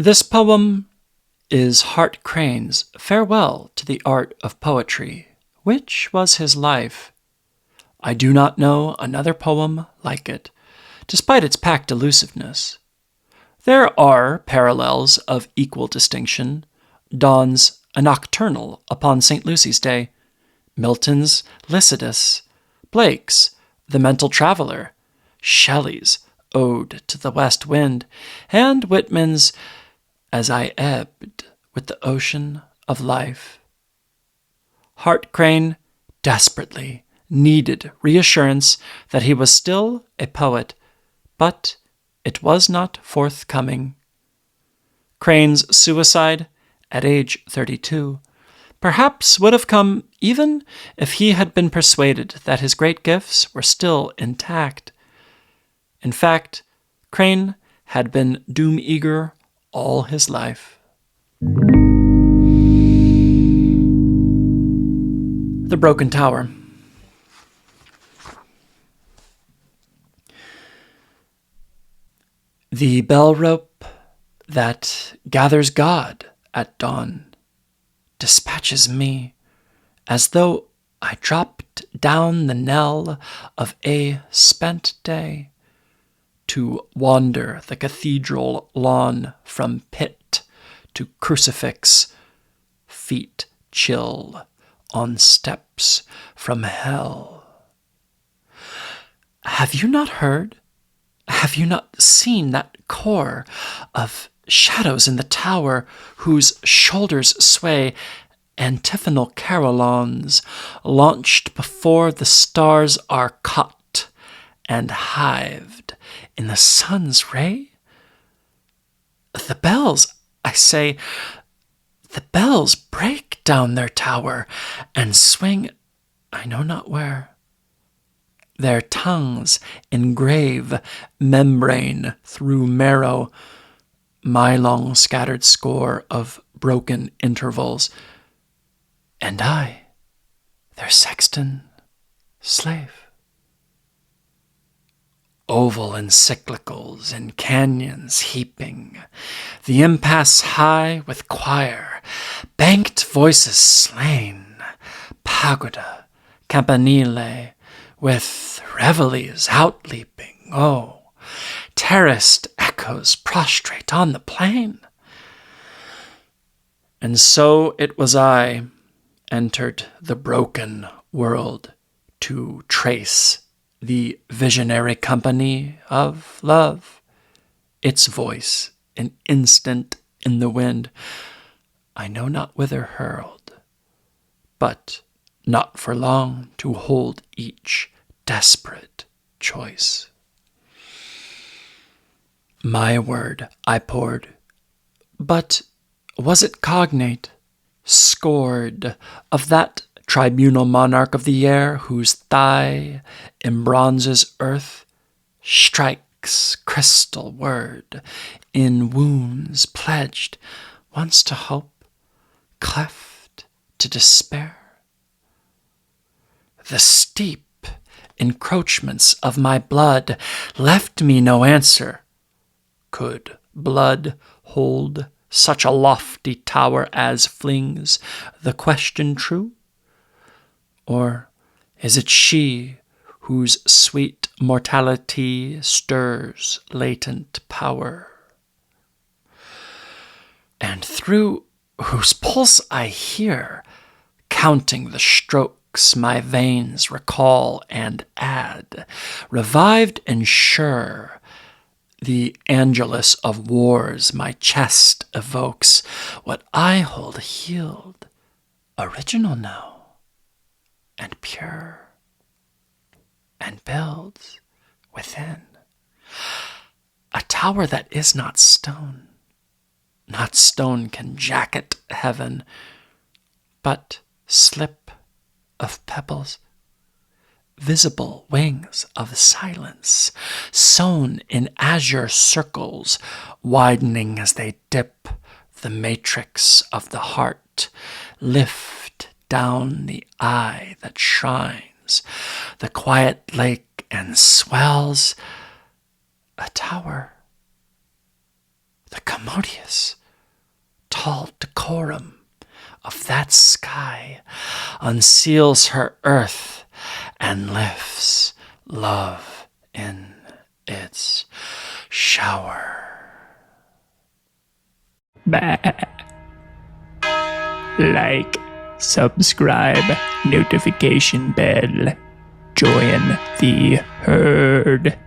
This poem is Hart Crane's farewell to the art of poetry, which was his life. I do not know another poem like it, despite its packed elusiveness. There are parallels of equal distinction. Donne's A Nocturnal upon St. Lucy's Day, Milton's Lycidas, Blake's The Mental Traveller, Shelley's Ode to the West Wind, and Whitman's As I Ebbed with the Ocean of Life. Hart Crane desperately needed reassurance that he was still a poet, but it was not forthcoming. Crane's suicide, at age 32, perhaps would have come even if he had been persuaded that his great gifts were still intact. In fact, Crane had been doom-eager all his life. The Broken Tower. The bell rope that gathers God at dawn dispatches me as though I dropped down the knell of a spent day to wander the cathedral lawn from pit to crucifix, feet chill on steps from hell. Have you not heard? Have you not seen that core of shadows in the tower whose shoulders sway antiphonal carillons launched before the stars are caught and hived in the sun's ray? The bells, I say, the bells break down their tower and swing I know not where. Their tongues engrave membrane through marrow, my long scattered score of broken intervals, and I, their sexton, slave. Oval encyclicals in canyons heaping, the impasse high with choir, banked voices slain, pagoda, campanile, with reveilles outleaping, oh, terraced echoes prostrate on the plain. And so it was I entered the broken world to trace the visionary company of love, its voice an instant in the wind, I know not whither hurled, but not for long to hold each desperate choice. My word I poured, but was it cognate, scored of that tribunal monarch of the air whose thigh embronzes earth, strikes crystal word in wounds pledged once to hope, cleft to despair? The steep encroachments of my blood left me no answer. Could blood hold such a lofty tower as flings the question true? Or is it she whose sweet mortality stirs latent power, and through whose pulse I hear, counting the strokes my veins recall and add, revived and sure, the angelus of wars my chest evokes, what I hold healed, original now, and pure, and builds within a tower that is not stone. Not stone can jacket heaven, but slip of pebbles, visible wings of silence, sewn in azure circles, widening as they dip the matrix of the heart, lift down the eye that shrines the quiet lake and swells a tower, the commode Asmodeus, tall decorum of that sky, unseals her earth and lifts love in its shower. Bah. Like, subscribe, notification bell, join the herd.